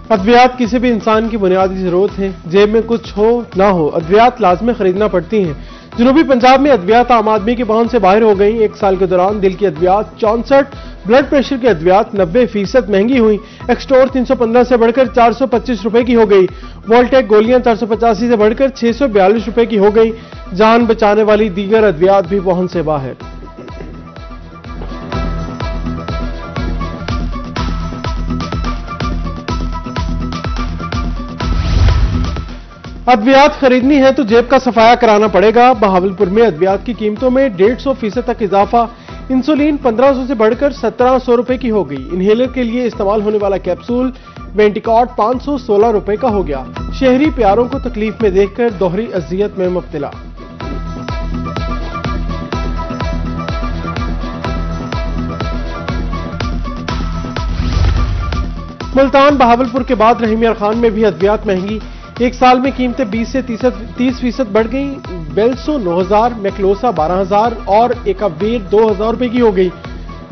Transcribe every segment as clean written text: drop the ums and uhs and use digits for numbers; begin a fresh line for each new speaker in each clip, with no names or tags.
अद्वियात किसी भी इंसान की बुनियादी जरूरत है। जेब में कुछ हो ना हो, अद्वियात लाजमी खरीदना पड़ती हैं। जनूबी पंजाब में अद्वियात आम आदमी की पहुंच से बाहर हो गई। एक साल के दौरान दिल की अद्वियात 64, ब्लड प्रेशर की अद्वियात 90% महंगी हुई। एक्सटोर 315 से बढ़कर 425 रुपए की हो गई। वोल्टेक गोलियां 485 से बढ़कर 642 रुपए की हो गई। जान बचाने वाली दीगर अद्वियात भी पहुंच से बाहर। अद्वियात खरीदनी है तो जेब का सफाया कराना पड़ेगा। बहावलपुर में अद्वियात की कीमतों में 150% तक इजाफा। इंसुलिन 1500 से बढ़कर 1700 रुपए की हो गई। इनहेलर के लिए इस्तेमाल होने वाला कैप्सूल वेंटिकॉट 516 रुपए का हो गया। शहरी प्यारों को तकलीफ में देखकर दोहरी अजियत में मुब्तला। मुल्तान बहावलपुर के बाद रहीम यार खान में भी अद्वियात महंगी। एक साल में कीमतें 20 से 30% बढ़ गई। बेल्सो 9000, मैक्लोसा 12000 और एकावीर 2000 रुपए की हो गई।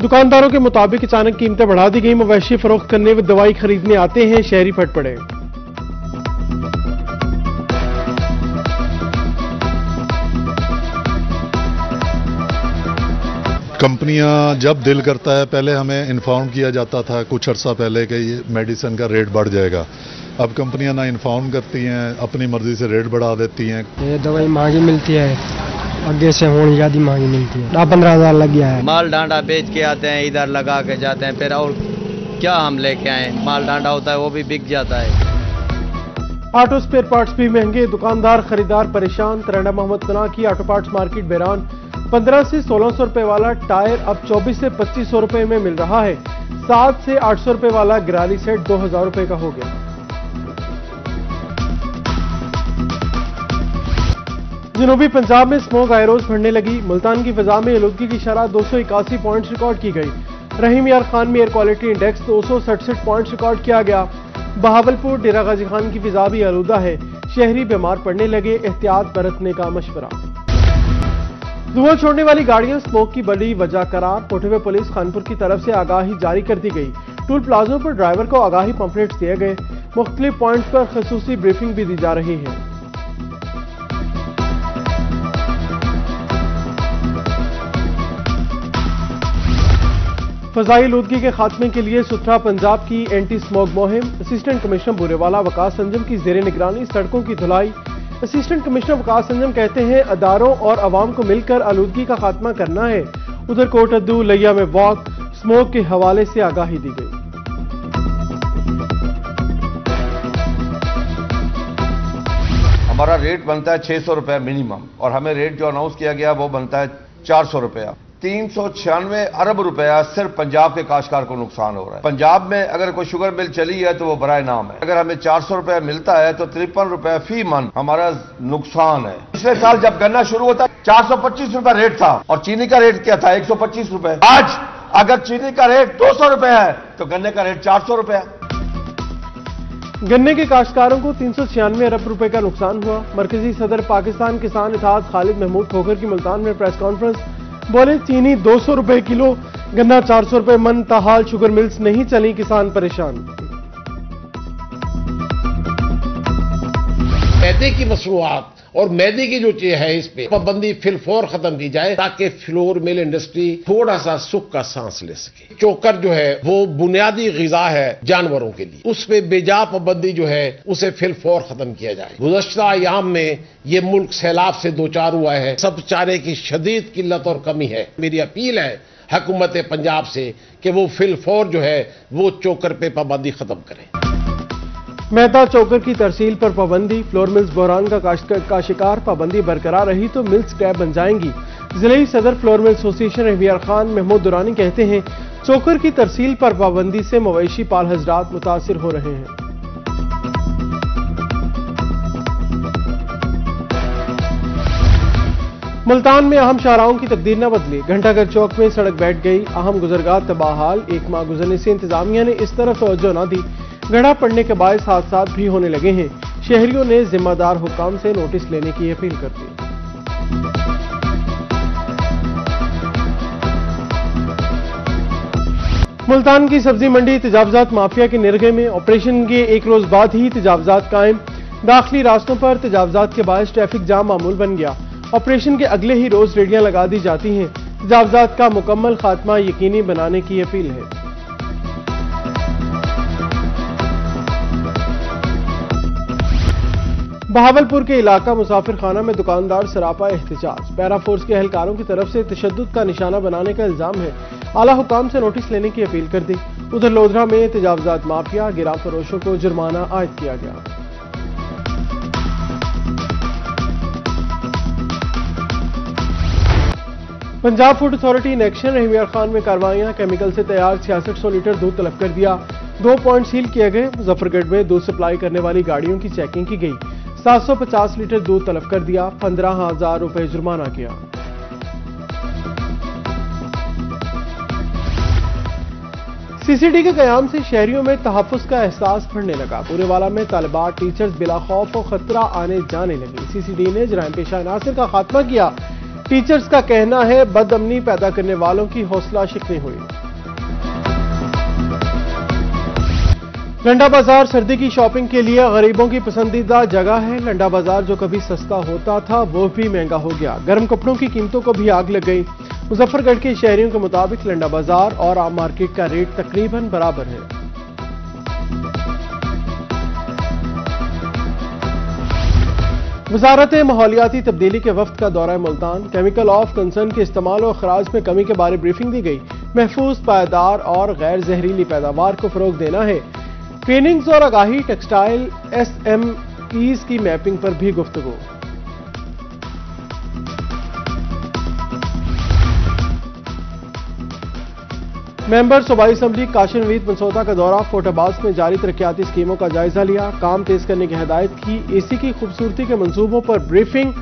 दुकानदारों के मुताबिक अचानक कीमतें बढ़ा दी गई। मवेशी फरोख्त करने व दवाई खरीदने आते हैं, शहरी फट पड़े।
कंपनियां जब दिल करता है, पहले हमें इन्फॉर्म किया जाता था कुछ अर्सा पहले कि ये मेडिसिन का रेट बढ़ जाएगा। अब कंपनियां ना इन्फॉर्म करती हैं, अपनी मर्जी से रेट बढ़ा देती हैं।
ये दवाई महंगी मिलती है, आगे से होनी ज्यादा महंगी मिलती है। 10-15 लग गया है।
माल डांडा बेच के आते हैं, इधर लगा के जाते हैं, फिर और क्या हम लेके आए। माल डांडा होता है वो भी बिक जाता है।
ऑटो स्पेयर पार्ट्स भी महंगे, दुकानदार खरीदार परेशान। तरंडा मोहम्मद पनाह की ऑटो पार्ट्स मार्केट बैरान। 15 से 1600 रुपए वाला टायर अब 24 से 2500 रुपए में मिल रहा है। 7 से 800 रुपए वाला गिराली सेट 2000 रुपए का हो गया। जनूबी पंजाब में स्मोक आयरोज बढ़ने लगी। मुल्तान की फिजा में आलूदगी की शरह 281 पॉइंट्स रिकॉर्ड की गई। रहीम यार खान में air quality index 267 points record किया गया। बहावलपुर डेरा गाजी खान की फिजा भी आलूदा है। शहरी बीमार पड़ने लगे, एहतियात बरतने का मशवरा। धुआं छोड़ने वाली गाड़ियां स्मोक की बड़ी वजह करार। पोठवे पुलिस खानपुर की तरफ से आगाही जारी कर दी गई। टूल प्लाजों पर ड्राइवर को आगाही पंपलेट्स दिए गए। मुख्तलिफ पॉइंट्स पर खसूसी ब्रीफिंग भी दी जा रही है। फजाई आलूदगी के खात्मे के लिए सुथरा पंजाब की एंटी स्मोक मुहिम। असिस्टेंट कमिश्नर बुरेवाला वकास संजम की जेर निगरानी सड़कों की धुलाई। असिस्टेंट कमिश्नर वकास संजम कहते हैं अदारों और अवाम को मिलकर आलूदगी का खात्मा करना है। उधर कोटअद्दू लैया में वॉक स्मोक के हवाले से आगाही दी गई।
हमारा रेट बनता है 600 रुपया मिनिमम, और हमें रेट जो अनाउंस किया गया वो बनता है 400 रुपया। 396 अरब रुपया सिर्फ पंजाब के काश्तकार को नुकसान हो रहा है। पंजाब में अगर कोई शुगर मिल चली है तो वो बराए नाम है। अगर हमें 400 रुपया मिलता है तो 53 रुपया फी मन हमारा नुकसान है। पिछले साल जब गन्ना शुरू होता 425 रुपया रेट था और चीनी का रेट क्या था 125 रुपए। आज अगर चीनी का रेट 200 रुपया है तो गन्ने का रेट 400 रुपया।
गन्ने के काश्तकारों को 396 अरब रुपए का नुकसान हुआ। मरकजी सदर पाकिस्तान किसान इत्तेहाद खालिद महमूद खोखर की मुल्तान में प्रेस कॉन्फ्रेंस। बोले चीनी 200 रुपए किलो, गन्ना 400 रुपए मन, ताहाल शुगर मिल्स नहीं चली, किसान परेशान।
मैदे की मसनूआत और मैदे की जो चीज है इस पे पाबंदी फिलफौर खत्म की जाए ताकि फ्लोर मिल इंडस्ट्री थोड़ा सा सुख का सांस ले सके। चोकर जो है वो बुनियादी ग़िज़ा है जानवरों के लिए, उस पे बेजा पाबंदी जो है उसे फिलफौर खत्म किया जाए। गुज़श्ता अय्याम में ये मुल्क सैलाब से दो चार हुआ है, सब चारे की शदीद किल्लत और कमी है। मेरी अपील है हुकूमत पंजाब से कि वो फिलफौर जो है वो चोकर पे पाबंदी खत्म करें।
मैदा चोकर की तरसील पर पाबंदी। फ्लोर मिल्स बहरान का शिकार, पाबंदी बरकरार रही तो मिल्स स्क्रैप बन जाएंगी। जिले सदर फ्लोर मिल एसोसिएशन रहीम यार खान महमूद दुरानी कहते हैं चोकर की तरसील पर पाबंदी से मवेशी पाल हजरात मुतासिर हो रहे हैं। मुल्तान में अहम शाहराहों की तकदीर न बदली। घंटाघर चौक में सड़क बैठ गई, अहम गुजरगाह तबाहाल। एक माह गुजरने से इंतजामिया ने इस तरफ तवज्जो न दी। गड्ढा पड़ने के बायस हादसात भी होने लगे हैं। शहरियों ने जिम्मेदार हुक्काम से नोटिस लेने की अपील कर दी। मुल्तान की सब्जी मंडी तजावजात माफिया के निरगे में ऑपरेशन के एक रोज बाद ही तजावजात कायम। दाखिली रास्तों पर तजावजात के बायस ट्रैफिक जाम मामूल बन गया। ऑपरेशन के अगले ही रोज रेडियां लगा दी जाती हैं। तजावजात का मुकम्मल खात्मा यकीनी बनाने की अपील है। बहावलपुर के इलाका मुसाफिर खाना में दुकानदार सरापा एहतजाज। पैरा फोर्स के एहलकारों की तरफ से तशद्दुद का निशाना बनाने का इल्जाम है। आला हुकाम से नोटिस लेने की अपील कर दी। उधर लोधरा में तजावजात माफिया गिरा फरोशों को जुर्माना आयद किया गया। Punjab food authority in action. Rahim Yar Khan में कार्रवाइयां। केमिकल से तैयार 6600 लीटर दूध तलब कर दिया। 2 पॉइंट सील किए गए। मुजफ्फरगढ़ में दूध सप्लाई करने वाली गाड़ियों की चेकिंग की गई। 750 लीटर दूध तलब कर दिया। 15,000 रुपए जुर्माना किया। सीसीडी के कयाम से शहरियों में तहफ्फुज़ का एहसास बढ़ने लगा। पूरेवाला में तालिबात टीचर्स बिला खौफ और खतरा आने जाने लगी। सीसीडी ने जराइम पेशा अनासिर का खात्मा किया। टीचर्स का कहना है बदअमनी पैदा करने वालों की हौसला शिकनी हुई। लंडा बाजार सर्दी की शॉपिंग के लिए गरीबों की पसंदीदा जगह है। लंडा बाजार जो कभी सस्ता होता था वो भी महंगा हो गया। गर्म कपड़ों की कीमतों को भी आग लग गई। मुजफ्फरगढ़ के शहरियों के मुताबिक लंडा बाजार और आम मार्केट का रेट तकरीबन बराबर है। वजारत माहौलियाती तब्दीली के वफ्द का दौरा मुल्तान। केमिकल ऑफ कंसर्न के इस्तेमाल और खराज में कमी के बारे ब्रीफिंग दी गई। महफूज, पायदार और गैर जहरीली पैदावार को फरोग देना है। ट्रेनिंग्स और आगाही, टेक्सटाइल SMEs की मैपिंग पर भी गुफ्तगू। मेंबर सूबाई असम्बली काशिफ नवीद मनसोता का दौरा। फोर्टाबाद में जारी तरक्याती स्कीमों का जायजा लिया। काम तेज करने की हिदायत की। AC की खूबसूरती के मंसूबों पर ब्रीफिंग।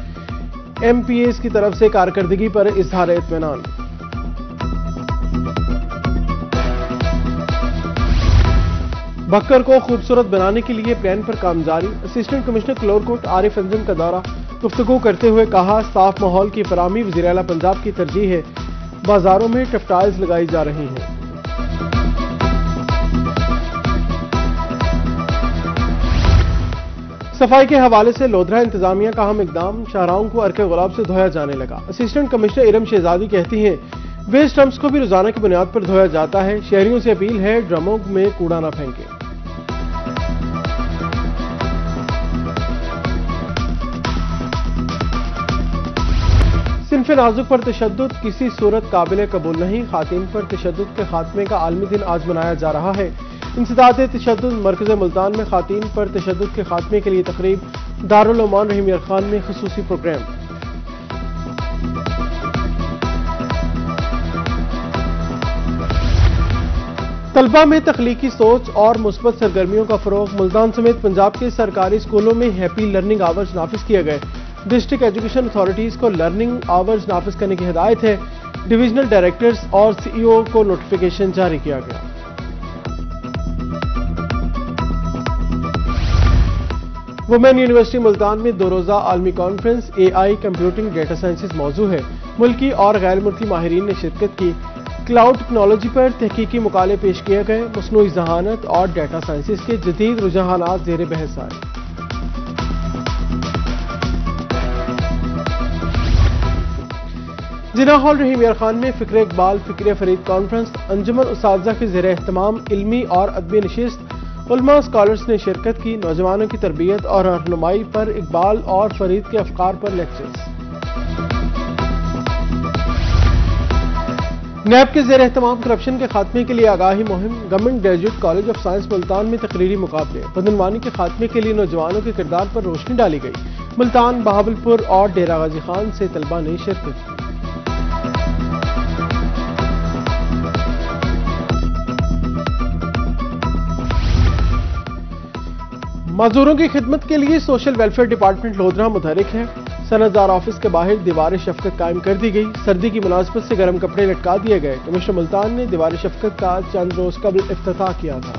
MPAs की तरफ से कारकर्दगी पर इजहार इत्मीनान। बक्कर को खूबसूरत बनाने के लिए प्लान पर काम जारी। असिस्टेंट कमिश्नर कलोरकोट आरिफ अंजुम का दौरा। गुफ्तगू करते हुए कहा साफ माहौल की फराहमी वज़ीर आला पंजाब की तरजीह है। बाजारों में टेक्सटाइल्स लगाई जा रही हैं। सफाई के हवाले से लोधरा इंतजामिया का अहम इकदाम। शाहराहों को अर्के गुलाब से धोया जाने लगा। असिस्टेंट कमिश्नर इरम शहजादी कहती हैं वेस्ट डंप्स को भी रोजाना की बुनियाद पर धोया जाता है। शहरियों से अपील है ड्रमों में कूड़ा न फेंकें। सिन्फ नाजुक पर तशद्दुद किसी सूरत काबिल कबूल नहीं। खातिन पर तशद्दुद के खात्मे का आलमी दिन आज मनाया जा रहा है। इंसदाद तशद्दुद मरकज़ मुल्तान में खातिन पर तशद्दुद के खात्मे के लिए तकरीब। दारुल उमान रहीम यार खान में खुसूसी प्रोग्राम। तलबा में तख्लीकी सोच और मुस्बत सरगर्मियों का फरोग। मुल्तान समेत पंजाब के सरकारी स्कूलों में हैप्पी लर्निंग आवर्स नाफिज किए गए। डिस्ट्रिक्ट एजुकेशन अथॉरिटीज को लर्निंग आवर्स नाफिज करने की हिदायत है। डिविजनल डायरेक्टर्स और CEO को नोटिफिकेशन जारी किया गया। वुमेन यूनिवर्सिटी मुल्तान में 2 रोजा आलमी conference AI computing data sciences मौजू है। मुल्की और गैर मुल्की माहिरीन ने शिरकत की। क्लाउड टेक्नोलॉजी पर तहकीकी मुकाले पेश किए गए। मसनूई ज़हानत और डेटा साइंसेज के जदीद रुझानात ज़ेर बहस आए। जिना हॉल रहीम यार खान में फ़िक्र इकबाल फ़िक्र फरीद कॉन्फ्रेंस। अंजुमन उस्ताज़ा के ज़ेर एहतमाम इल्मी और अदबी नशिस्त। उलमा स्कॉलर्स ने शिरकत की। नौजवानों की तरबियत और रहनुमाई पर इकबाल और फरीद के अफकार पर लेक्चर्स। नैब के ज़ेर एहतमाम करप्शन के खात्मे के लिए आगाही मुहिम। Government graduate college of science Multan में तकरीरी मुकाबले। बदनवानी के खात्मे के लिए नौजवानों के किरदार पर रोशनी डाली गई। मुल्तान, बहावलपुर और डेरा गाजी खान से तलबा ने शिरकत की। मजदूरों की खिदमत के लिए सोशल वेलफेयर डिपार्टमेंट लोधरा मुतहरिक है। सनतदार ऑफिस के बाहर दीवार शफकत कायम कर दी गई। सर्दी की मुनासबत से गर्म कपड़े लटका दिए गए। कमिश्नर मुल्तान ने दीवार शफकत का चंद रोज कबल इफ्तिताह किया था।